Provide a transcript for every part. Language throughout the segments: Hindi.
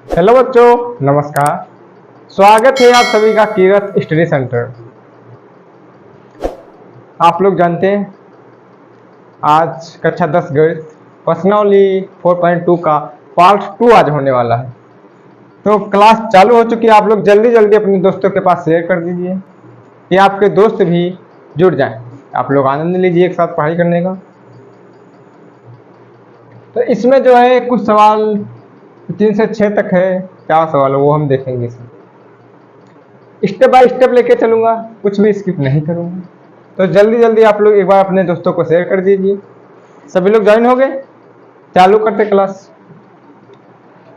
हेलो बच्चों, नमस्कार। स्वागत है आप सभी का कीरत स्टडी सेंटर। आप लोग जानते हैं आज कक्षा 10 गणित प्रश्नावली 4.2 का पार्ट 2 आज होने वाला है। तो क्लास चालू हो चुकी है। आप लोग जल्दी जल्दी अपने दोस्तों के पास शेयर कर दीजिए कि आपके दोस्त भी जुड़ जाएं। आप लोग आनंद लीजिए एक साथ पढ़ाई करने का। तो इसमें जो है कुछ सवाल 3 से 6 तक है। क्या सवाल है वो हम देखेंगे। स्टेप बाय स्टेप लेके चलूंगा, कुछ भी स्किप नहीं करूंगा। तो जल्दी जल्दी आप लोग एक बार अपने दोस्तों को शेयर कर दीजिए। सभी लोग ज्वाइन हो गए? चालू करते क्लास।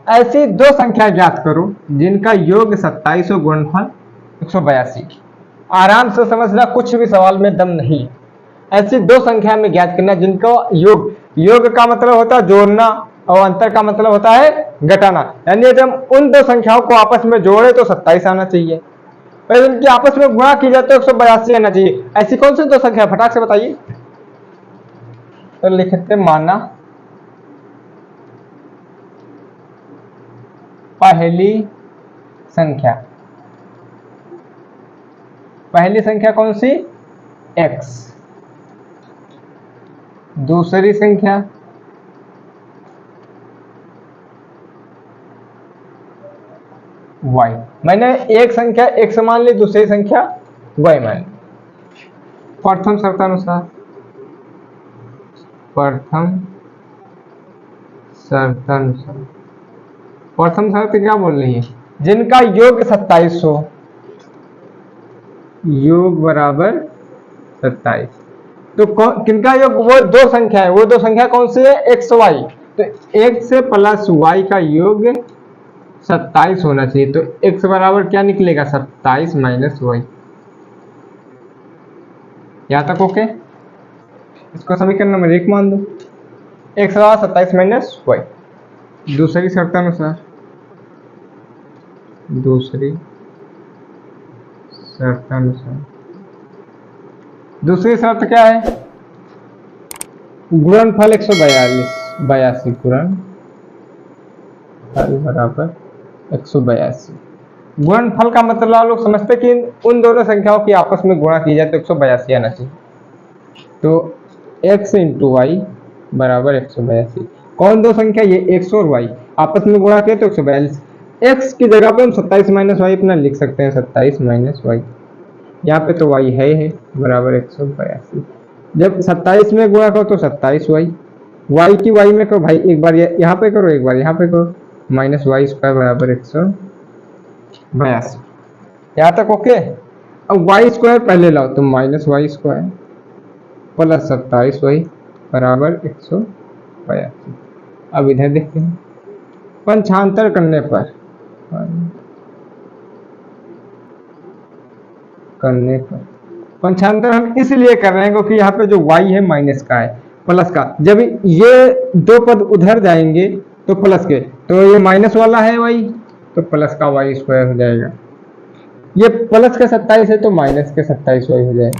ऐसी दो संख्या ज्ञात करो जिनका योग 27 और गुणनफल 182। आराम से समझना, कुछ भी सवाल में दम नहीं है। ऐसी दो संख्या में ज्ञात करना जिनका योग, योग का मतलब होता है जोड़ना और अंतर का मतलब होता है घटाना। यानी जब उन दो संख्याओं को आपस में जोड़े तो 27 आना चाहिए, और इनकी आपस में गुणा की जाए तो 182 आना चाहिए। ऐसी कौन सी दो संख्या, फटाक से बताइए। तो लिखते माना पहली संख्या, पहली संख्या कौन सी? x। दूसरी संख्या y। मैंने एक संख्या x मान ली, दूसरी संख्या y मान ली। प्रथम शर्तानुसार, प्रथम शर्तानुसार, प्रथम शर्त क्या बोल रही है? जिनका योग 27 हो, योग बराबर 27। तो किनका योग? वो दो संख्या है। वो दो संख्या कौन सी है? X y. तो एक्स प्लस वाई का योग 27 होना चाहिए। तो एक्स बराबर क्या निकलेगा? 27 माइनस वाई। यहां तक ओके? इसको समीकरण नंबर 1 मान दो। एक्स बराबर 27 माइनस वाई। दूसरी शर्तानुसार, दूसरी शर्तानुसार, दूसरी शर्त क्या है? गुणनफल 182 गुणनफल बराबर 182। गुणनफल का मतलब आप लोग समझते कि उन दोनों संख्याओं की आपस में गुणा की जाए तो 182 आना चाहिए। तो x इंटू वाई बराबर 182। कौन दो संख्या? ये x और y आपस में गुणा किया तो 142। x की जगह पे हम 27 माइनस वाई अपना लिख सकते हैं, 27 माइनस वाई। यहाँ पे तो y है बराबर 182। जब 27 में गुणा करो तो 27 वाई, वाई की वाई में करो भाई, एक बार यहाँ पे करो, एक बार यहाँ पे करो, माइनस वाई स्क्वायर बराबर 182। यहाँ तक ओके? अब वाई स्क्वायर पहले लाओ तो minus y square plus 27 y बराबर 182। अब इधर देखते हैं, पंचांतर करने पर पंचांतर हम इसलिए कर रहे हैं क्योंकि यहाँ पे जो y है माइनस का है, प्लस का। जब ये दो पद उधर जाएंगे तो प्लस के, तो ये माइनस वाला है y, तो प्लस का y स्क्वायर हो जाएगा। ये प्लस के 27 है तो माइनस के 27 y हो जाएगा।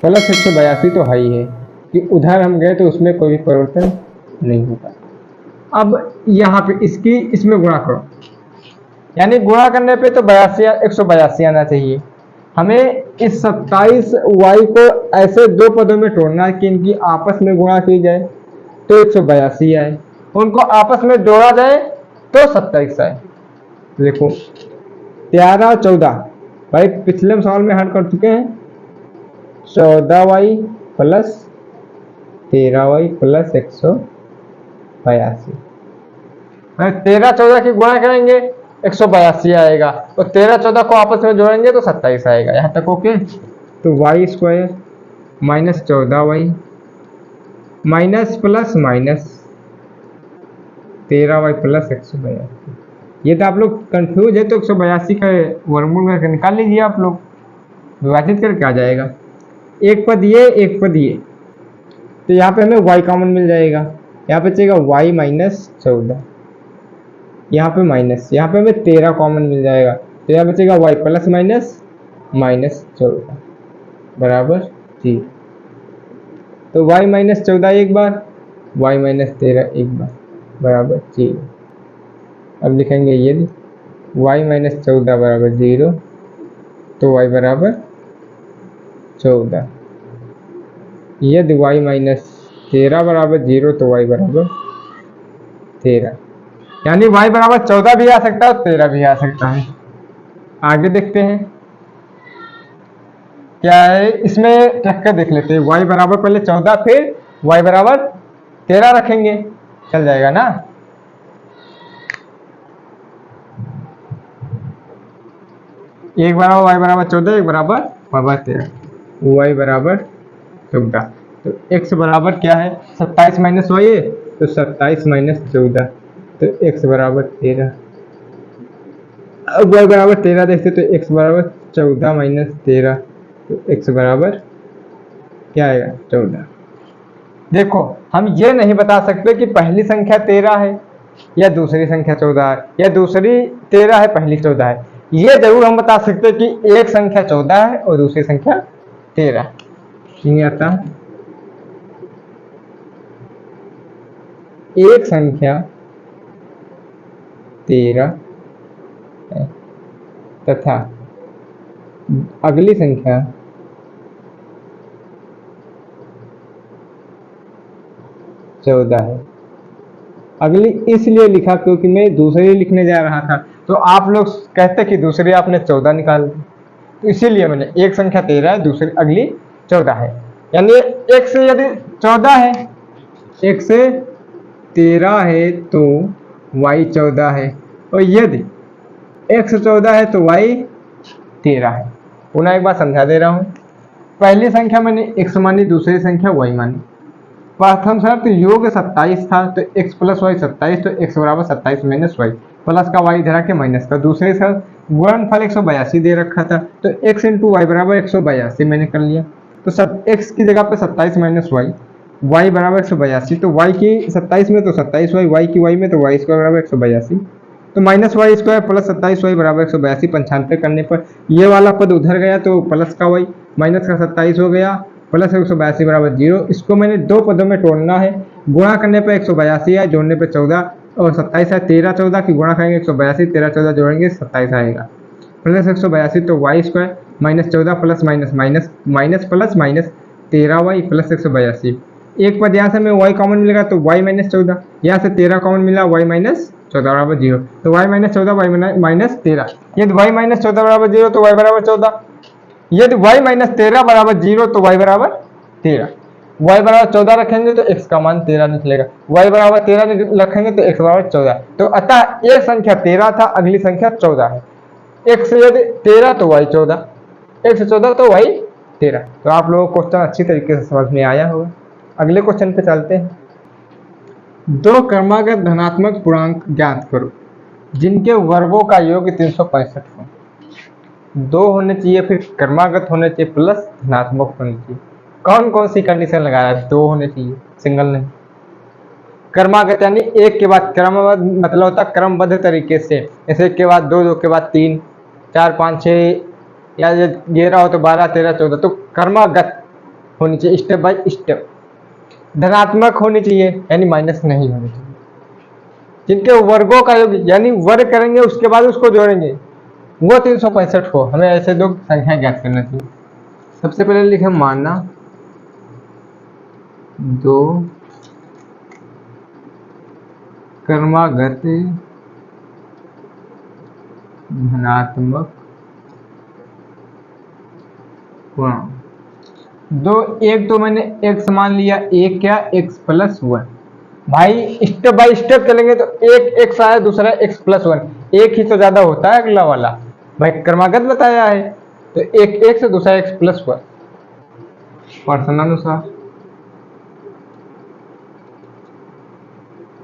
प्लस 182 तो हाई है कि उधर हम गए तो उसमें कोई परिवर्तन नहीं होगा। अब यहाँ पे इसकी इसमें गुणा करो, यानी गुणा करने पे तो 182 आना चाहिए। हमें इस 27 वाई को ऐसे दो पदों में तोड़ना है कि इनकी आपस में गुणा की जाए तो 182 आए, उनको आपस में जोड़ा जाए तो 27 आए। देखो 13 और 14 भाई पिछले सवाल में हल कर चुके हैं। 14y plus 13y plus 182। 13 14 की गुणा करेंगे 182 आएगा, और 13 14 को आपस में जोड़ेंगे तो 27 आएगा। यहाँ तक ओके? तो y square minus 14y minus plus minus 13y plus 182। ये तो आप लोग कंफ्यूज है तो 182 का वर्गमूल करके निकाल लीजिए। आप लोग विभाजित करके आ जाएगा, एक पद ये एक पद ये, तो यहाँ पे हमें y कॉमन मिल जाएगा। यहाँ पे चाहिए y माइनस 14, यहाँ पे माइनस, यहाँ पे हमें 13 कॉमन मिल जाएगा, तो यहाँ बचेगा y प्लस माइनस माइनस 14 बराबर 0। तो y माइनस 14 एक बार, y माइनस 13 एक बार बराबर 0। अब लिखेंगे यदि y माइनस 14 बराबर 0 तो y बराबर 14, यदि y माइनस 13 बराबर 0 तो y बराबर 13। यानी y बराबर 14 भी आ सकता है और 13 भी आ सकता है। आगे देखते हैं क्या है, इसमें रख कर देख लेते हैं। y बराबर पहले 14 फिर y बराबर 13 रखेंगे, चल जाएगा ना। एक बराबर y बराबर 14, एक बराबर y बराबर 13, y बराबर 14। तो x बराबर क्या है, 27 माइनस y है तो 27 माइनस 14, तो x बराबर 13। अब y बराबर 13 देखते तो x बराबर 14 माइनस 13, तो x बराबर क्या आएगा 14। देखो हम ये नहीं बता सकते कि पहली संख्या 13 है या दूसरी संख्या 14 है या दूसरी 13 है पहली 14 है। ये जरूर हम बता सकते हैं कि एक संख्या 14 है और दूसरी संख्या 13। नहीं आता, एक संख्या 13 है तथा अगली संख्या 14 है। अगली इसलिए लिखा क्योंकि मैं दूसरी लिखने जा रहा था, तो आप लोग कहते कि दूसरी आपने 14 निकाल दी, तो इसीलिए मैंने एक संख्या 13 है, दूसरी अगली 14 है। यानी एक से यदि 14 है, एक से 13 है तो y 14 है, और यदि x 14 है तो y 13 है। पुनः एक बार समझा दे रहा हूं, पहली संख्या मैंने x मानी, दूसरी संख्या y मानी। प्रथम शर्त योग 27 था तो x प्लस वाई 27, तो x बराबर 27 माइनस वाई, प्लस का y इधर आके माइनस का। दूसरी शर्त गुणनफल 182 दे रखा था तो x इंटू वाई बराबर 182 मैंने कर लिया, तो सब x की जगह पे 27 माइनस वाई, y बराबर 182, तो y की 27 में तो 27 वाई, y की y में तो y स्क्वायर बराबर 182, तो minus y square plus 27 y बराबर 182। 95 करने पर ये वाला पद उधर गया तो प्लस का y माइनस का 27 हो गया, प्लस 182 बराबर 0। इसको मैंने दो पदों में तोड़ना है, गुणा करने पर 182 है, जोड़ने पर 14 और 27 है। 13 14 की गुणा करेंगे 182, 13 14 जोड़ेंगे 27 आएगा, प्लस 182 तो y square minus 14 plus minus minus minus plus minus 13 y plus 182। एक पद यहाँ से मैं y कॉमन मिलेगा तो y माइनस 14, यहाँ से 13 कॉमन मिला y माइनस 14 बराबर 0, तो y माइनस 14 वाई माइनस 13। यदि y माइनस 14 बराबर 0 तो y बराबर 14, यदि y माइनस 13 बराबर 0 तो y बराबर 13। y बराबर 14 रखेंगे तो x का मान 13 निकलेगा, y बराबर 13 रखेंगे तो x बराबर 14। तो अतः एक संख्या 13 था, अगली संख्या 14 है। x यदि 13 तो y 14, x 14 तो y 13। तो आप लोगों को क्वेश्चन अच्छी तरीके से समझ में आया होगा। अगले क्वेश्चन पे चलते हैं। दो क्रमागत धनात्मक पूर्णांक ज्ञात करो जिनके वर्गों का योग 365 हो। दो होने चाहिए, फिर क्रमागत होने चाहिए, प्लस धनात्मक होने चाहिए। कौन कौन सी कंडीशन लगा रहा है, दो होने चाहिए, सिंगल नहीं। क्रमागत यानी एक के बाद क्रमबद्ध, मतलब होता है क्रमबद्ध तरीके से, जैसे एक के बाद दो, दो के बाद 3, 4 5 6, या 11 हो तो 12 13 14, तो क्रमागत होनी चाहिए, स्टेप बाय स्टेप। धनात्मक होनी चाहिए यानी माइनस नहीं होनी चाहिए। जिनके वर्गों का योग यानी वर्ग करेंगे उसके बाद उसको जोड़ेंगे, वो 365 हो। हमें ऐसे दो संख्या ज्ञात करना चाहिए। सबसे पहले लिखे माना दो क्रमागत धनात्मक पूर्णांक। दो, एक तो मैंने x मान लिया, एक क्या x प्लस 1। भाई स्टेप बाय स्टेप चलेंगे तो एक x आया, दूसरा x प्लस 1, एक ही तो ज्यादा होता है अगला वाला, भाई क्रमागत बताया है तो एक x से दूसरा x प्लस 1 प्रश्नानुसार।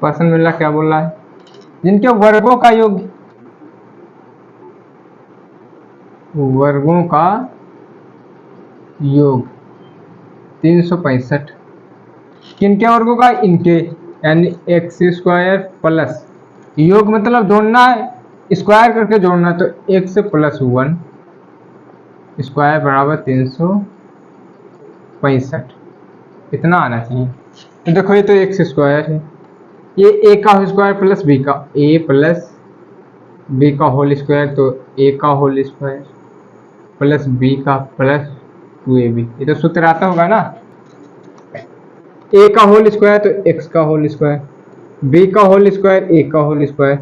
प्रश्न मिला क्या बोल रहा है, जिनके वर्गों का योग, वर्गों का योग 365। किनके वर्गों का, इनके, यानी एक्स स्क्वायर प्लस योग मतलब जोड़ना है, स्क्वायर करके जोड़ना, तो x प्लस 1 स्क्वायर बराबर 365, इतना आना चाहिए। तो देखो ये तो एक्स स्क्वायर है, ये a का स्क्वायर प्लस b का, a प्लस बी का होल स्क्वायर तो ए का होल स्क्वायर प्लस बी का प्लस 2ab, ये तो सूत्र आता होगा ना। ए का होल स्क्वायर तो एक्स का होल स्क्वायर, बी का होल स्क्वायर ए का होल स्क्वायर,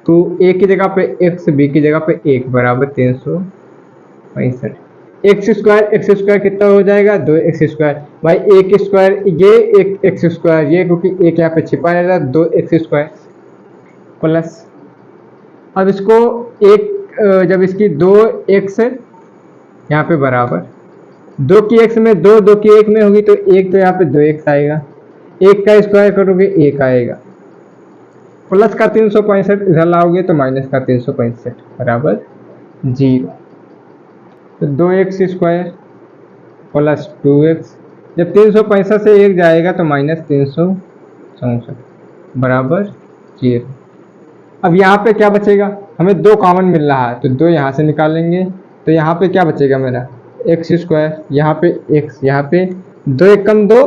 तो ए की जगह पे एक्स, बी की जगह पे 1 बराबर 365। एक्स स्क्वायर कितना हो जाएगा 2x स्क्वायर, भाई एक स्क्वायर ये एक एक्स स्क्वायर ये, क्योंकि एक यहाँ पे छिपा रहता है 2x स्क्वायर प्लस, अब इसको एक जब इसकी 2x यहाँ पे बराबर 2 की x में 2, 2 की 1 में होगी तो 1, तो यहाँ पे 2x आएगा, 1 का स्क्वायर करोगे 1 आएगा, प्लस का 365 इधर लाओगे तो माइनस का 365 बराबर 0, तो 2x स्क्वायर प्लस 2x, जब 365 से 1 जाएगा तो माइनस 364 बराबर 0। अब यहाँ पे क्या बचेगा, हमें 2 कॉमन मिल रहा है तो 2 यहाँ से निकालेंगे, तो यहाँ पे क्या बचेगा मेरा एक्स स्क्वायर, यहाँ पे x, यहाँ पे 2 एकम 2,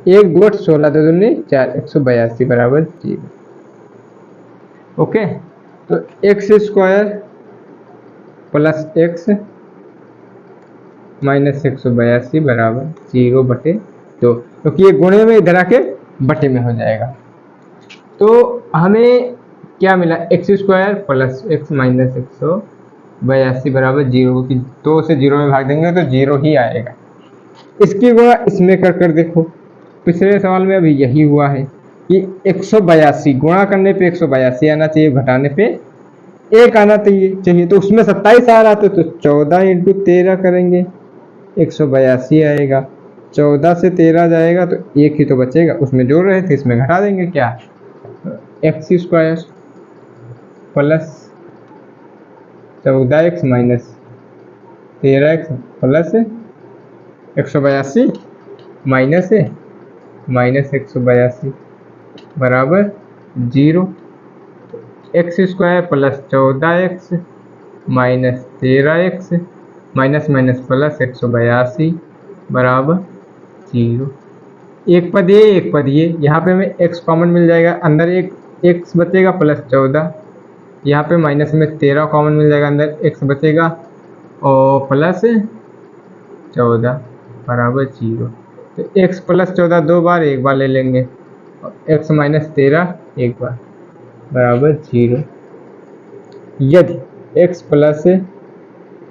1 2 16 2 दूनी 4, 182 बराबर 0। ओके, तो x square plus x minus 182 बराबर 0/2, क्योंकि ये गुणे में इधर आके बटे में हो जाएगा। तो हमें क्या मिला, x square plus x minus 182 बराबर 0, क्योंकि 2 से 0 में भाग देंगे तो 0 ही आएगा। इसकी गुणा इसमें कर देखो, पिछले सवाल में अभी यही हुआ है कि 182 गुणा करने पे 182 आना चाहिए, घटाने पे 1 आना चाहिए, तो उसमें 27 आ रहा था तो 14 × 13 करेंगे 182 आएगा, 14 से 13 जाएगा तो 1 ही तो बचेगा, उसमें जोड़ रहे थे इसमें घटा देंगे, क्या x square plus 14x minus 13x plus 182 minus 182 बराबर 0, x square plus 14x minus 13x minus minus plus 182 बराबर 0। एक पद ये, यहाँ पे हमें x कॉमन मिल जाएगा, अंदर एक x बचेगा प्लस 14, यहाँ पे माइनस में 13 कॉमन मिल जाएगा, अंदर x बचेगा और प्लस 14 बराबर 0। तो x प्लस 14 2 बार, एक बार ले लेंगे, और x माइनस 13 एक बार बराबर 0। यदि x प्लस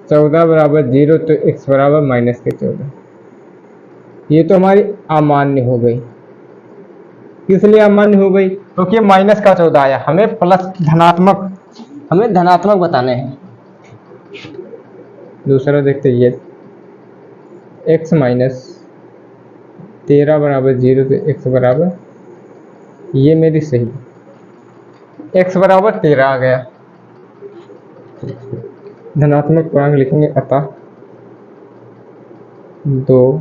14 बराबर 0 तो x बराबर माइनस के 14, ये तो हमारी अमान्य हो गई। किस लिए अमान्य हो गई, क्योंकि तो माइनस का 14 आया, हमें प्लस धनात्मक बताने हैं। दूसरा देखते ये x माइनस 13 बराबर 0 तो x बराबर, ये मेरी सही, x बराबर 13 आ गया, धनात्मक पूर्णांक लिखेंगे, अतः 2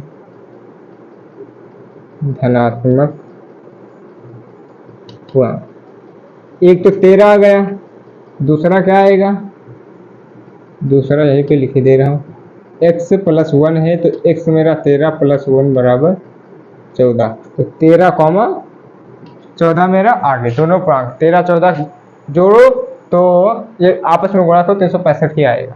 धनात्मक पूर्णांक, एक तो 13 आ गया, दूसरा क्या आएगा, दूसरा यहीं पे लिख दे रहा हूँ, x प्लस 1 है तो x मेरा 13 प्लस 1 बराबर 14, तो 13 कॉमा 14 मेरा आगे, दोनों पूर्णांक 13 14 जोड़ो तो ये आपस में गुणा तो 365 ही आएगा,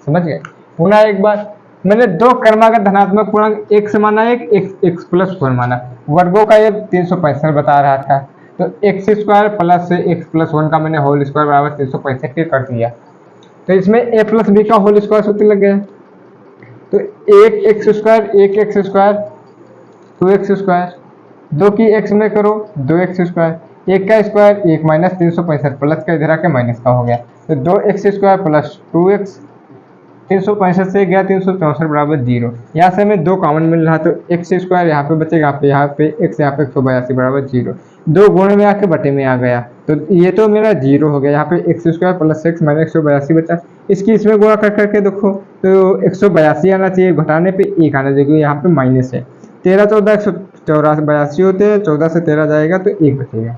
समझ गए। पुनः एक बार, मैंने 2 क्रमागत धनात्मक पूर्णांक x माना, एक x प्लस 1 माना, वर्गों का ये 365 बता रहा था, तो x square plus x plus 1 का मैंने होल स्क्वायर बराबर 365 के कर दिया, तो इसमें a प्लस बी का होल स्क्वायर सूत्र लग गया, तो एक एक्स स्क्वायर 2x स्क्वायर, 2 की x में करो 2x स्क्वायर, 1 का स्क्वायर 1 माइनस 365 प्लस का इधर आके माइनस का हो गया, तो 2x स्क्वायर प्लस 2x, 365 से गया 364 बराबर 0। यहाँ से हमें 2 कॉमन मिल रहा, तो एक्स स्क्वायर यहाँ पे बचेगा, यहाँ पे x, यहाँ पे 182 बराबर 0, 2 गुणे में आके बटे में आ गया, तो ये तो मेरा 0 हो गया, यहाँ पे x square plus x minus 182 बचा, इसकी इसमें गुणा कर करके देखो तो 182 आना चाहिए, घटाने पे 1 आना चाहिए, यहाँ पे माइनस है, 13 14 182 होते हैं, 14 से 13 जाएगा तो 1 बचेगा,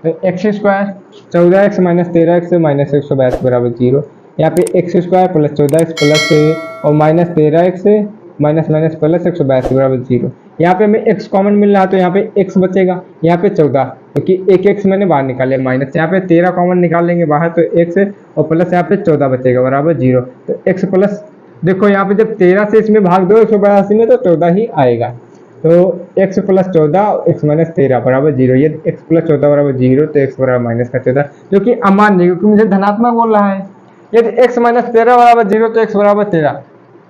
तो x square 14x minus 13x minus 182 बराबर 0, यहाँ पे x square plus 14x plus और minus 13x minus minus plus 182 बराबर 0, यहाँ पे हमें x कॉमन मिल रहा है तो यहाँ पे x बचेगा, यहाँ पे 14 क्योंकि एक x मैंने बाहर निकाले माइनस, यहाँ पे 13 कॉमन निकाल लेंगे बाहर तो x और प्लस यहाँ पे 14 बचेगा बराबर 0। तो x प्लस देखो यहाँ पे जब 13 से इसमें भाग दो 182 में तो 14 ही आएगा। तो x प्लस 14 x माइनस 13 बराबर 0। ये x प्लस 14 बराबर 0 तो x बराबर माइनस का 14 जो कि अमान्य क्योंकि मुझे धनात्मक बोल रहा है। यदि x माइनस 13 बराबर 0 तो x बराबर 13,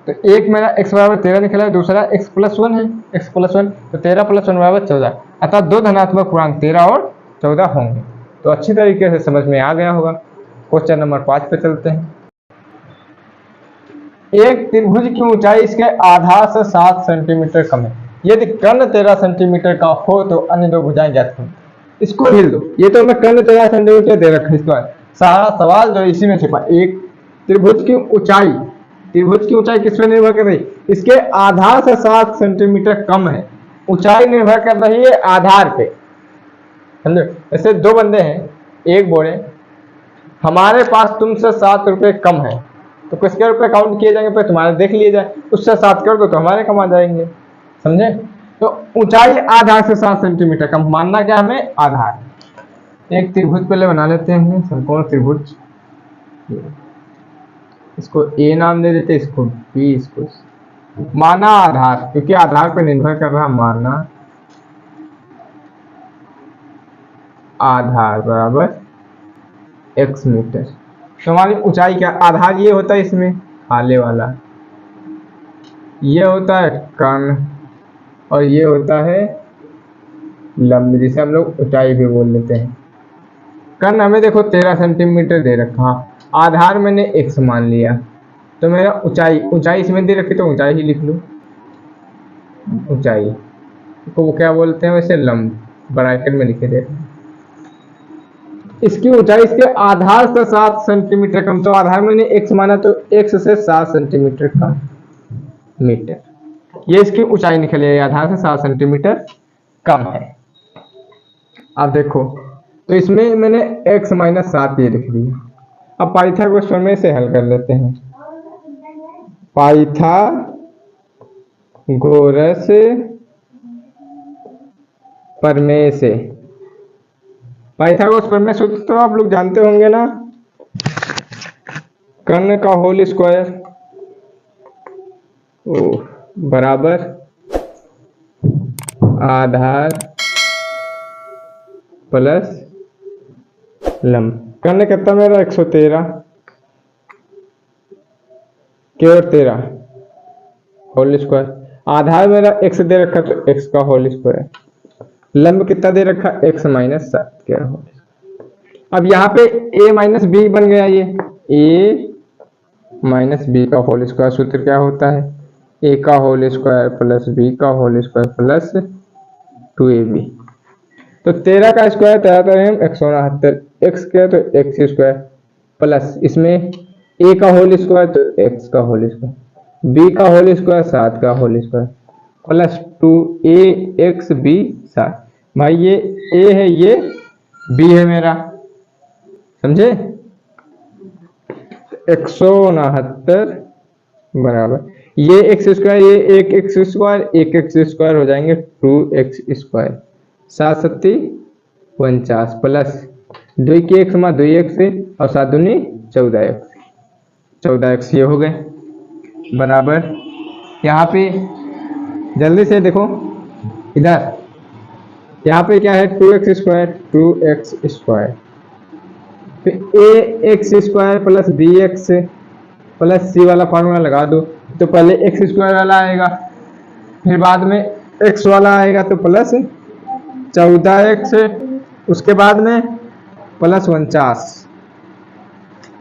तो एक मेरा x बराबर 13 निकला है, दूसरा x प्लस 1 है, x प्लस 1 तो 13 प्लस 1 बराबर 14, अर्थात दो धनात्मक पूर्णांक 13 और 14 होंगे। तो अच्छी तरीके से समझ में आ गया होगा। क्वेश्चन नंबर 5 पे चलते हैं। एक त्रिभुज की ऊंचाई इसके आधार से 7 सेंटीमीटर कम है, यदि कर्ण 13 सेंटीमीटर का हो तो अन्य दो भुजाएं ज्ञात करें। इसको हिल दो, ये तो मैं कर्ण 13 सेंटीमीटर दे रखा है, इसको सारा सवाल जो इसी में छिपा। एक त्रिभुज की ऊंचाई किस पे निर्भर कर रही है? इसके आधार से 7 सेंटीमीटर कम है। ऊंचाई निर्भर कर रही है आधार पे, समझो। ऐसे दो बंदे हैं, एक बोले हमारे पास तुमसे 7 रुपए कम है, तो किसके रुपए काउंट किए जाएंगे? पर तुम्हारे देख लिए जाए, उससे 7 कर दो तो हमारे कम आ जाएंगे, समझे। तो ऊंचाई आधार से 7 सेंटीमीटर कम, मानना क्या हमें? आधार। एक त्रिभुज पहले बना लेते हैं, समकोण त्रिभुज। इसको ए नाम दे देते, इसको बी, इसको माना आधार, क्योंकि आधार पर निर्भर कर रहा, माना आधार बराबर x मीटर। तो हमारी ऊंचाई क्या? आधार ये होता है इसमें आले वाला, ये होता है कर्ण और ये होता है लंब, जिसे हम लोग ऊंचाई भी बोल लेते हैं। कर्ण हमें देखो 13 सेंटीमीटर दे रखा, आधार मैंने x मान लिया, तो मेरा ऊंचाई इसमें दे रखी तो ऊंचाई ही लिख लूं। ऊंचाई को वो क्या बोलते हैं वैसे? लंब, ब्रैकेट में लिखे दे। इसकी ऊंचाई इसके आधार से 7 सेंटीमीटर कम, तो आधार मैंने x माना तो x से 7 सेंटीमीटर कम मीटर, ये इसकी ऊंचाई निकली है, आधार से 7 सेंटीमीटर कम है। अब देखो तो इसमें मैंने x माइनस 7 ये लिख दिया। अब पाइथागोरस प्रमेय से हल कर लेते हैं। पाइथागोरस प्रमेय से, पाइथागोरस प्रमेय सूत्र तो आप लोग जानते होंगे ना, कर्ण का होल स्क्वायर बराबर आधार प्लस लंब। कर्ण कितना मेरा? 113 के और 13 होल स्क्वायर, आधार मेरा x दे रखा तो x का होल स्क्वायर, लंब कितना दे रखा? x माइनस 7 के होल। अब यहाँ पे a माइनस बी बन गया, ये a माइनस बी का होल स्क्वायर। सूत्र क्या होता है? a का होल स्क्वायर प्लस b का होल स्क्वायर प्लस 2ab। तो 13 का स्क्वायर तैयार हम 169, x के तो x स्क्वायर प्लस इसमें a का होल स्क्वायर तो x का होल स्क्वायर, b का होल स्क्वायर 7 का whole square plus 2ax b 7। भाई ये a है, ये b है मेरा, समझे। 169 बराबर ये x स्क्वायर, ये एक x स्क्वायर, एक x स्क्वायर हो जाएंगे 2x स्क्वायर, 7 सत्ती 49 प्लस 2 की x में 2x और 7 दूनी 14x ये हो गए बराबर। यहाँ पे जल्दी से देखो इधर, यहाँ पे क्या है? 2x स्क्वायर, फिर ax square plus bx plus c वाला फार्मूला लगा दो, तो पहले x स्क्वायर वाला आएगा, फिर बाद में x वाला आएगा तो प्लस 14x, उसके बाद में प्लस 49,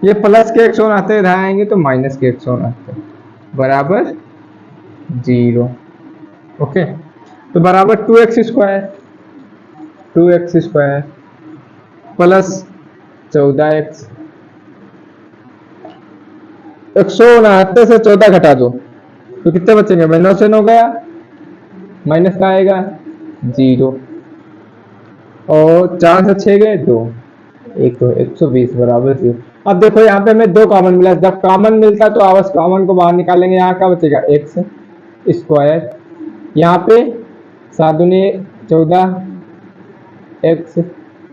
ये प्लस के x आते इधर आएंगे तो माइनस के x आते बराबर 0। ओके, तो बराबर 2x स्क्वायर प्लस 14x, 169 से 14 घटा दो तो कितने बचेंगे? 9 से 9 गया, माइनस का आएगा 0 और 4 से 6 गए 2, 1 तो 120 बराबर 0। अब देखो यहाँ पे हमें 2 कॉमन मिला, जब कॉमन मिलता तो आवश्यक कॉमन को बाहर निकालेंगे, यहाँ का बचेगा x स्क्वायर, यहाँ पे 7 दूनी 14, एक्स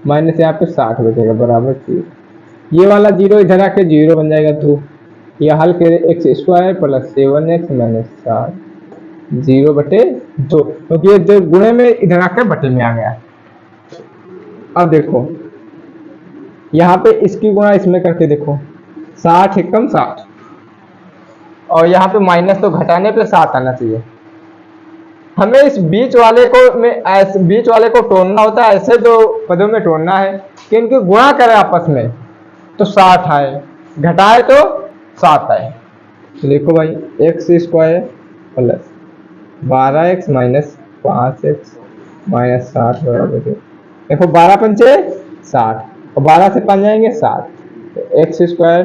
माइनस यहाँ पे 60 बचेगा बराबर 0। ये वाला 0 इधर आके 0 बन जाएगा। तो यह हल करे x square plus 7x minus 60 0/2, क्योंकि ये जो गुणे में इधर आके बटे में आ गया। अब देखो यहाँ पे इसकी गुणा इसमें करके देखो, 60 एकम 60, और यहाँ पे माइनस तो घटाने पे 7 आना चाहिए। हमें इस बीच वाले को तोड़ना होता है, ऐसे दो पदों में तोड़ना है कि इनकी गुणा करें आपस में तो 60 आए, घटाए तो 7 आए। तो देखो भाई x square plus 12x minus 5x minus 60 बराबर है। देखो 12 पंचे 60 और 12 से 5 जाएंगे 7, तो x square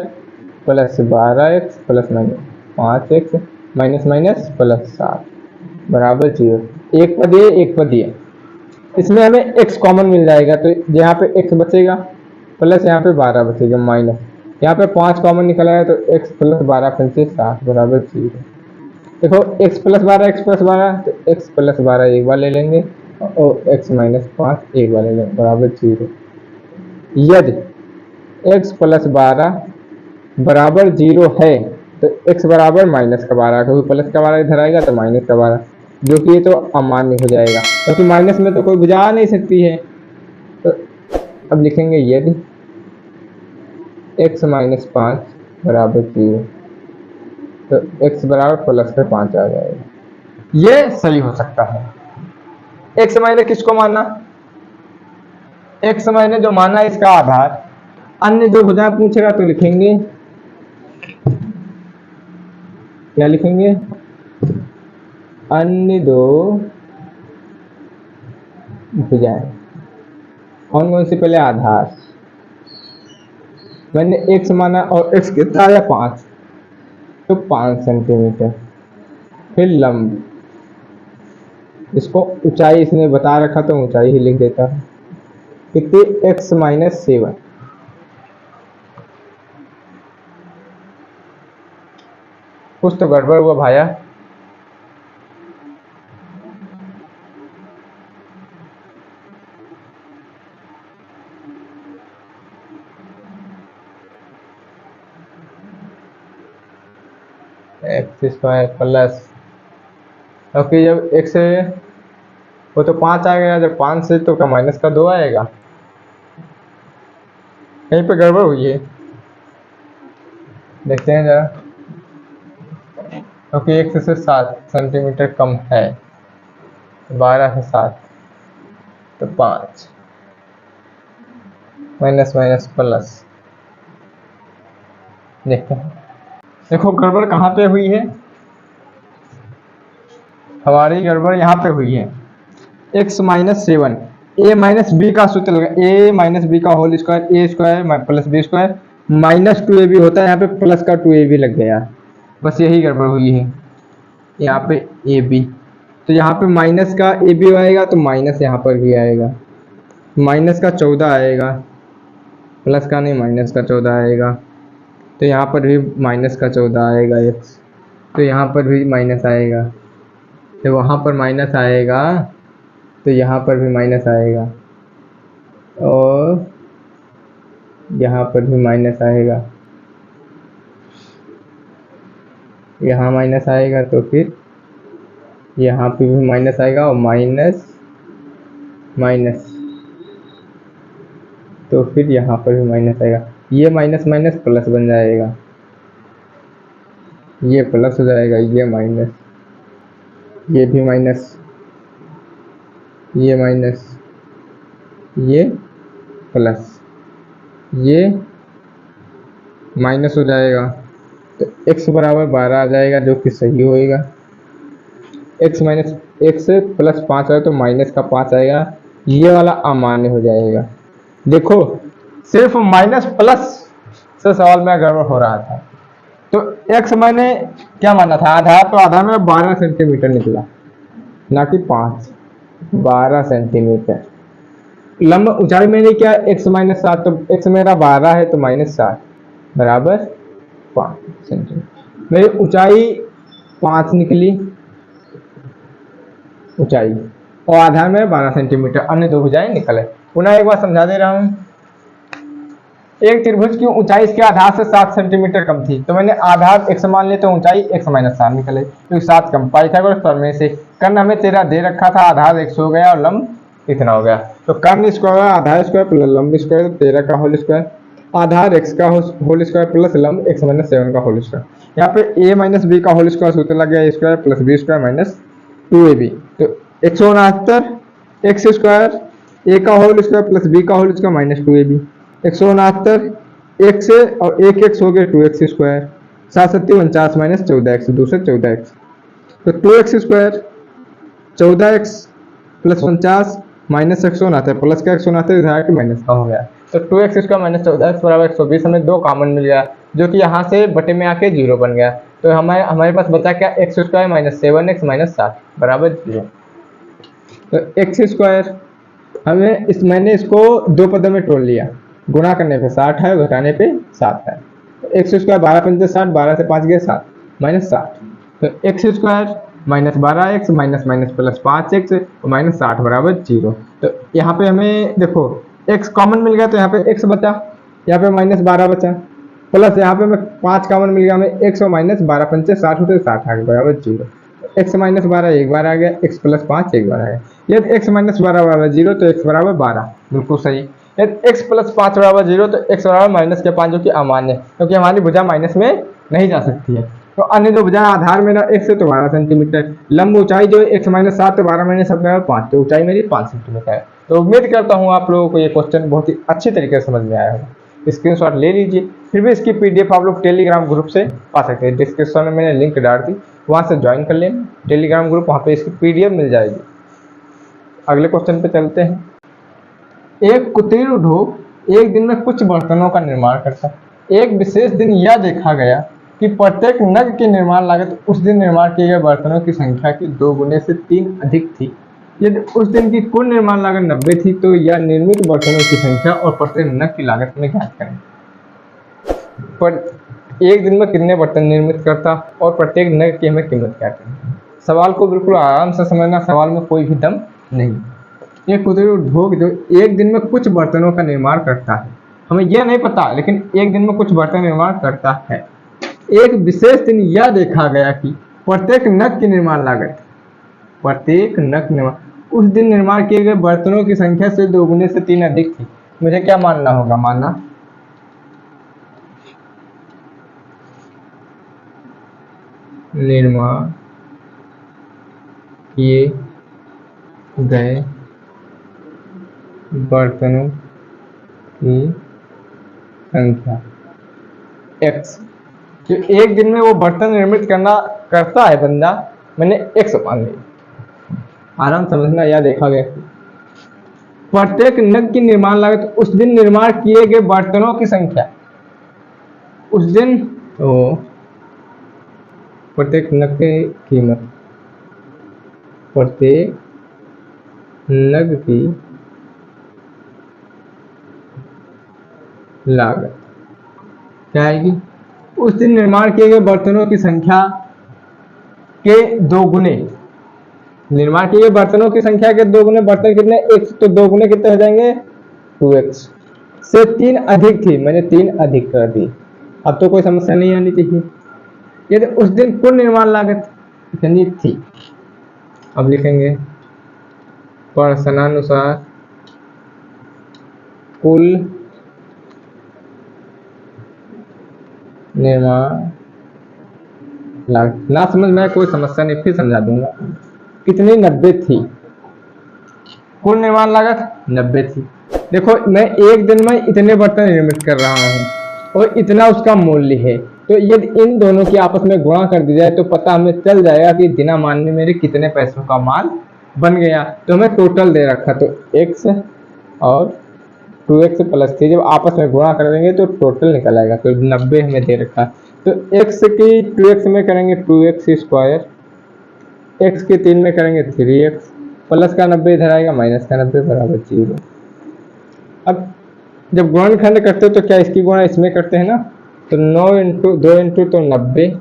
plus 12x plus minus 5x minus minus plus 7 बराबर 0। एक पद ये एक पद ये, इसमें हमें x कॉमन मिल जाएगा, तो यहाँ पे x बचेगा प्लस यहाँ पे 12 बचेगा माइनस, यहाँ पे 5 कॉमन निकल आया तो x प्लस 12 पंचे 60 बराबर 0। देखो x प्लस 12 तो x प्लस 12 एक बार ले लेंगे और x माइनस 5 एक बार ले लेंगे बराबर 0। यदि x प्लस 12 बराबर 0 है तो x बराबर माइनस का 12, क्योंकि प्लस का 12 इधर आएगा तो माइनस का 12, जो कि ये तो अमान्य हो जाएगा, क्योंकि माइनस में तो कोई भुजा आ नहीं सकती है। तो अब लिखेंगे यदि x माइनस 5 बराबर 0 तो x बराबर प्लस का 5 आ जाएगा। ये सही हो सकता है। x मैंने किसको माना, x मैंने जो माना इसका आधार, अन्य दो भुजाएं पूछेगा तो लिखेंगे, क्या लिखेंगे, अन्य दो भुजाएं। कौन कौन सी, पहले आधार, मैंने x माना और x कितना आया 5, तो 5 सेंटीमीटर। फिर लंब, इसको ऊंचाई इसने बता रखा तो ऊंचाई ही लिख देता है, कितनी x माइनस 7। कुछ तो गड़बड़ हुआ भाया। एक्स स्क्वायर प्लस, क्योंकि जब x है वो तो 5 आ गया, जब 5 से तो क्या माइनस का 2 आएगा, कहीं पे गड़बड़ हुई है, देखते हैं जरा। क्योंकि x से 7 सेंटीमीटर कम है, 12 से 7 तो 5 माइनस माइनस प्लस, देखते हैं। देखो गड़बड़ कहाँ पे हुई है, हमारी गड़बड़ यहाँ पे हुई है। x minus 7, a minus b का सूत्र लगा, a माइनस बी का whole square, a square plus b square minus 2ab होता है, यहाँ पे प्लस का 2ab लग गया, बस यही गड़बड़ हुई है। यहाँ पे ab, तो यहाँ पे माइनस का ab आएगा तो माइनस यहाँ पर भी आएगा, माइनस का 14 आएगा, प्लस का नहीं माइनस का 14 आएगा, तो यहाँ पर भी माइनस का 14 आएगा x, तो यहाँ पर भी माइनस आएगा, तो वहाँ पर माइनस आएगा तो यहाँ पर भी माइनस आएगा, और यहाँ पर भी माइनस आएगा, यहाँ माइनस आएगा तो फिर यहाँ पे भी माइनस आएगा, और माइनस माइनस तो फिर यहाँ पर भी माइनस आएगा, ये माइनस माइनस प्लस बन जाएगा, ये प्लस हो जाएगा, ये माइनस, ये भी माइनस, ये माइनस, ये प्लस, ये माइनस हो जाएगा, तो x बराबर 12 आ जाएगा, जो कि सही होएगा। x माइनस x प्लस 5 है तो माइनस का 5 आएगा, ये वाला अमान्य हो जाएगा। देखो सिर्फ माइनस प्लस से सवाल में गड़बड़ हो रहा था, तो x मैंने क्या माना था, आधार, तो आधार में 12 सेंटीमीटर निकला, ना कि 5, 12 सेंटीमीटर। लंब ऊंचाई मैंने क्या, x माइनस 7, तो x मेरा 12 है तो माइनस 7 बराबर 5 सेंटीमीटर। मेरी ऊंचाई 5 निकली, ऊंचाई और आधार में 12 सेंटीमीटर, अन्य दो भुजाएं निकल है। पुनः एक बार समझा दे रहा हूँ। एक त्रिभुज की ऊंचाई इसके आधार से 7 सेंटीमीटर कम थी, तो मैंने आधार x मान लिया तो ऊंचाई x माइनस 7 निकले, क्योंकि 7 कम। पाइथागोरस प्रमेय से कर्ण हमें 13 दे रखा था, आधार x हो गया और लंब इतना हो गया, तो कर्ण स्क्वायर आधार स्क्वायर प्लस लंब स्क्वायर, 13 का होल स्क्वायर, आधार x का होल स्क्वायर प्लस लंब x माइनस 7 का होल स्क्वायर। यहाँ पे a माइनस बी का होल स्क्वायर सूत्र लग गया, a square plus b square minus 2ab, तो 169 एक्स स्क्वायर a का होल स्क्वायर प्लस b का होल स्क्वायर माइनस 2ab, 169 एक से और एक एक्स हो गया 2x स्क्वायर, 7×7 = 49 माइनस 14x, 2 से 14x, तो 2x square 14x plus 49 minus 169 plus का 169 इधर के माइनस का हो गया, तो 2x स्क्वायर माइनस 14x बराबर 120। हमें 2 कॉमन मिल गया, जो कि यहाँ से बटे में आके 0 बन गया, तो हमारे पास बचा क्या, x square minus 7x minus 7 बराबर 0। तो x स्क्वायर हमें मैंने इसको 2 पदों में तोड़ लिया, गुणा करने पे 60 है, घटाने पे 7 है, तो एक्स स्क्वायर 12×5 = 60, 12 से 5 गए 7 माइनस 60, तो x square minus 12x minus minus plus 5x और माइनस 60 बराबर 0। तो यहाँ पे हमें देखो x कॉमन मिल गया, तो यहाँ पे x बचा, यहाँ पे माइनस 12 बचा, प्लस यहाँ पे हमें 5 कॉमन मिल गया, हमें x और माइनस 12×5 = 60 होते 60 आ गया बराबर 0। x माइनस 12 एक बार आ गया, x प्लस 5 एक बार आ गया, यदि x माइनस 12 बराबर 0 तो x बराबर 12, बिल्कुल सही। यदि x प्लस 5 बराबर 0 तो x बराबर माइनस के 5, जो कि अमान्य है, क्योंकि हमारी भुजा माइनस में नहीं जा सकती है। तो अन्य दो भुजा आधार मेरा x है तो 12 सेंटीमीटर, लंब ऊंचाई जो x माइनस 7 तो 12 माइनस 7 बराबर 5, तो ऊंचाई मेरी 5 सेंटीमीटर है। तो उम्मीद करता हूँ आप लोगों को ये क्वेश्चन बहुत ही अच्छी तरीके से समझ में आया होगा। स्क्रीनशॉट ले लीजिए, फिर भी इसकी PDF आप लोग टेलीग्राम ग्रुप से पा सकते हैं, डिस्क्रिप्शन में मैंने लिंक डाल दी, वहाँ से ज्वाइन कर लें टेलीग्राम ग्रुप, वहाँ पे इसकी PDF मिल जाएगी। अगले क्वेश्चन पे चलते हैं। एक कुटीर उद्योग एक दिन में कुछ बर्तनों का निर्माण करता है। एक विशेष दिन यह देखा गया कि प्रत्येक नग की निर्माण लागत उस दिन निर्माण किए गए बर्तनों की संख्या की 2 गुने से 3 अधिक थी। यदि उस दिन की कुल निर्माण लागत 90 थी, तो यह निर्मित बर्तनों की संख्या और प्रत्येक नग की लागत में ज्ञात करें। पर एक दिन में कितने बर्तन निर्मित करता और प्रत्येक नग की हमें कीमत क्या करें। सवाल को बिल्कुल आराम से समझना, सवाल में कोई भी दम नहीं। एक कुटीर उद्योग जो एक दिन में कुछ बर्तनों का निर्माण करता है, हमें यह नहीं पता, लेकिन एक दिन में कुछ बर्तन निर्माण करता है। एक विशेष दिन यह देखा गया कि प्रत्येक नग की निर्माण लागत, प्रत्येक नग निर्माण उस दिन निर्माण किए गए बर्तनों की संख्या से 2 गुने से 3 अधिक थी। मुझे क्या मानना होगा, मानना निर्माण किए गए बर्तनों की संख्या x, जो एक दिन में वो बर्तन निर्मित करता है बंदा, मैंने x मान लिया। आराम समझना, यह देखा गया प्रत्येक नग की निर्माण लागत उस दिन निर्माण किए गए बर्तनों की संख्या, उस दिन तो प्रत्येक नग की कीमत, प्रत्येक नग की लागत क्या आएगी, उस दिन निर्माण किए गए बर्तनों की संख्या के 2 गुने, निर्माण किए गए बर्तनों की संख्या के 2 गुने, बर्तन कितने x, तो 2 गुने कितने हो जाएंगे 2x से 3 अधिक थी, मैंने 3 अधिक कर दी। अब तो कोई समस्या नहीं आनी चाहिए। यदि उस दिन कुल निर्माण लागत कितनी थी, अब लिखेंगे प्रश्नानुसार कुल निर्माण लागत। ना समझ में कोई समस्या नहीं, फिर समझा दूंगा। कितनी, 90 थी, कुल निर्माण लागत 90 थी। देखो मैं एक दिन में इतने बर्तन निर्मित कर रहा हूँ और इतना उसका मूल्य है, तो यदि इन दोनों की आपस में गुणा कर दी जाए तो पता हमें चल जाएगा कि दिनामान में मेरे कितने पैसों का माल बन गया। तो हमें टोटल दे रखा, तो x और 2x प्लस 3 जब आपस में गुणा कर देंगे तो टोटल निकल आएगा, तो 90 हमें दे रखा। तो x की 2x में करेंगे 2x स्क्वायर, x के 3 में करेंगे 3x, प्लस का 90 इधर आएगा, माइनस का 90 बराबर 0। अब जब गुणनखंड करते हो तो क्या इसकी गुणा इसमें करते हैं ना, तो 9 × 2 × तो 90,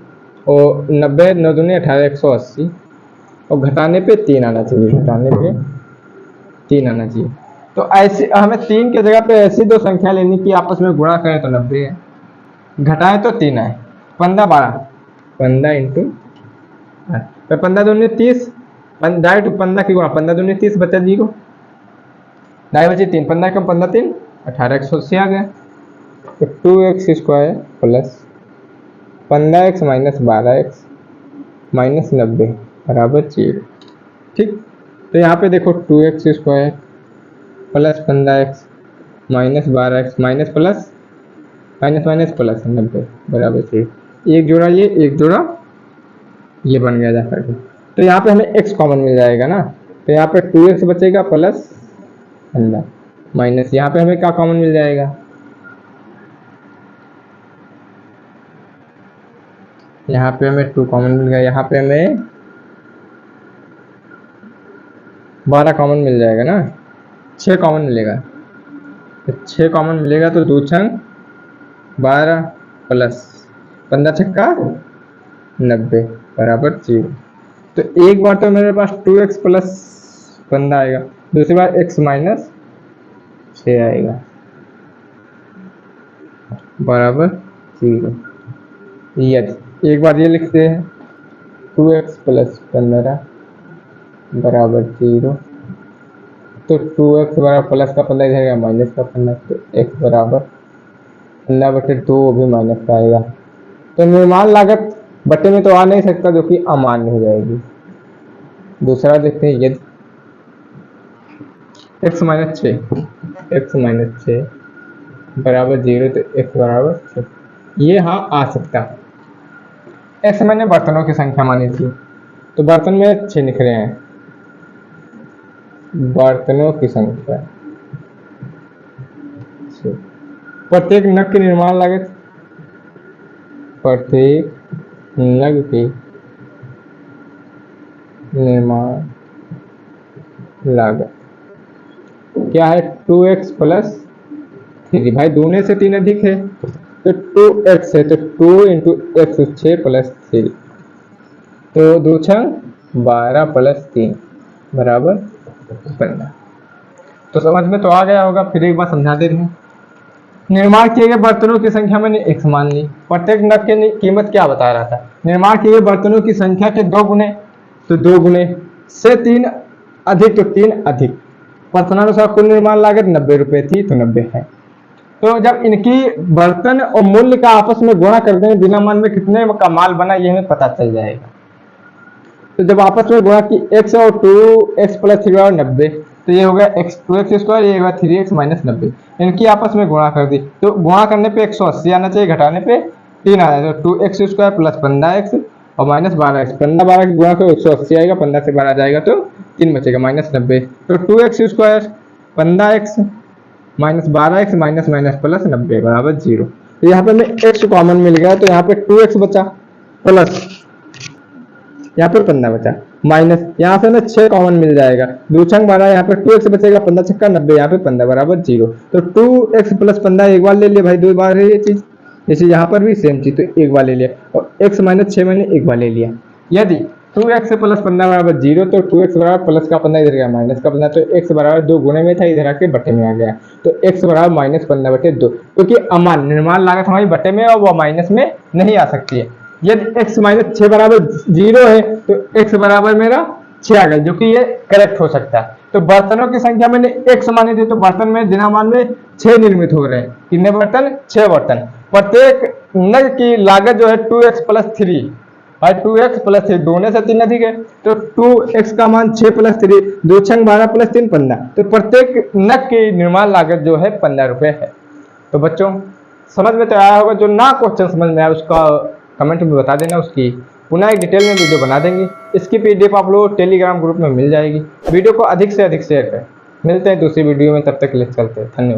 और 90 9 दूनी 18, 180, और घटाने पे 3 आना चाहिए, घटाने पे 3 आना चाहिए। तो ऐसे हमें 3 की जगह पे ऐसी दो संख्या लेनी कि आपस में गुणा करें तो 90 है, घटाएं तो 3 आए। 15 12, 15 इंटू 15 दूनी 30, डायरेक्ट 15 की गुणा 15 दूनी 30 बचा 0, ढाई बचे 3, 15 कम 15 3, 18 180 आ गया। तो 2x square plus 15x minus 12x minus 90 बराबर 0। ठीक, तो यहाँ पे देखो 2x square plus 15x minus 12x minus plus minus minus plus 90 बराबर 0। एक जोड़ा ये, एक जोड़ा ये बन गया जाकर के। तो यहाँ पे हमें x कॉमन मिल जाएगा ना, तो यहाँ पे 2x बचेगा प्लस 15 माइनस यहाँ पे हमें क्या कॉमन मिल जाएगा, यहाँ पे हमें 2 कॉमन मिल गया, यहाँ पे हमें 12 कॉमन मिल जाएगा ना, 6 कॉमन मिलेगा। तो 6 कॉमन मिलेगा तो 2 छंग 12 प्लस 15 छक्का 90 बराबर 0। तो एक बार तो मेरे पास 2x प्लस 15 आएगा, दूसरी बार x माइनस 6 आएगा बराबर 0। यदि एक बार ये लिखते हैं 2x प्लस 15 बराबर 0, तो 2x बराबर प्लस का 15 इधर माइनस का 15, तो x बराबर 15/2 भी माइनस का आएगा। तो निर्माण लागत बटे में तो आ नहीं सकता, जो कि अमान्य हो जाएगी। दूसरा देखते हैं, यदि x माइनस 6 बराबर 0, तो x बराबर 6, ये हाँ आ सकता है। x मैंने बर्तनों की संख्या मानी थी, तो बर्तन में 6 लिख रहे हैं, बर्तनों की संख्या 6। प्रत्येक नग की निर्माण लागत, प्रत्येक नग की निर्माण लागत क्या है, 2x प्लस 3। भाई दूने से 3 अधिक है, तो 2x है, तो 2 इंटू एक्स 6 प्लस 3, तो 2 छंग 12 प्लस 3 बराबर 15। तो समझ में तो आ गया होगा, फिर एक बार समझा दे रहे हैं। निर्माण किए गए बर्तनों की संख्या मैंने x मान ली, प्रत्येक नग की कीमत क्या बता रहा था, निर्माण किए गए बर्तनों की संख्या के 2 गुने, तो 2 गुने से 3 अधिक, तो 3 अधिक, बर्तनानुसार कुल निर्माण लागत 90 रुपए थी, तो 90 है। तो जब इनकी बर्तन और मूल्य का आपस में गुणा कर दें, बिना मान में कितने का माल बना ये हमें पता चल जाएगा। तो जब आपस में गुणा की x और 2x प्लस 3 और 90, तो ये हो गया x 2x स्क्वायर, ये होगा 3x माइनस 90। इनकी आपस में गुणा कर दी, तो गुणा करने पे 180 आना चाहिए, घटाने पे 3 आ जाए, तो 2x स्क्वायर प्लस 15x और माइनस 12x, 15 12 गुणा कर 180 आएगा, 15 से 12 जाएगा तो 3 बचेगा माइनस 90। तो 2x square 15x minus 12x minus minus plus 90 बराबर 0। तो यहाँ पे हमें x कॉमन मिल गया, तो यहाँ पे 2x बचा प्लस यहाँ पर 15 बचा माइनस, यहाँ से हमें 6 कॉमन मिल जाएगा, 2 छंग 12, यहाँ पे 2x बचेगा, 15 छक्का 90, यहाँ पे 15 बराबर 0। तो 2x प्लस 15 एक बार ले लिया भाई, 2 बार है ये चीज, जैसे यहाँ पर भी सेम चीज, तो एक बार ले लिया, और x माइनस 6 मैंने एक बार ले लिया। यदि 2x प्लस 15 बराबर 0, तो 2x बराबर प्लस का 15 इधर गया माइनस का 15, तो x बराबर 2 गुणे में था, इधर आके बटे में आ गया, तो x बराबर माइनस 15/2, क्योंकि अमान निर्माण लागत हमारी बटे में और वो माइनस में नहीं आ सकती है। यदि x माइनस 6 बराबर 0 है, तो x बराबर मेरा 6 आ गया, जो कि ये करेक्ट हो सकता है। तो बर्तनों की संख्या मैंने x मानी थी, तो बर्तन में दिनामान में 6 निर्मित हो रहे हैं, कितने बर्तन, 6 बर्तन। प्रत्येक नग की लागत जो है 2x प्लस 3, और 2x प्लस 3 दोनों से 3 अधिक है, तो 2x का मान 6 प्लस 3, 2 छंग 12 प्लस 3 15, तो प्रत्येक नग की निर्माण लागत जो है 15 रुपए है। तो बच्चों समझ में तो आया होगा, जो ना क्वेश्चन समझ में आया उसका कमेंट में बता देना, उसकी पुनः एक डिटेल में वीडियो बना देंगे। इसकी PDF आप लोग टेलीग्राम ग्रुप में मिल जाएगी। वीडियो को अधिक से अधिक शेयर करें। मिलते हैं दूसरी वीडियो में, तब तक के लिए चलते हैं, धन्यवाद।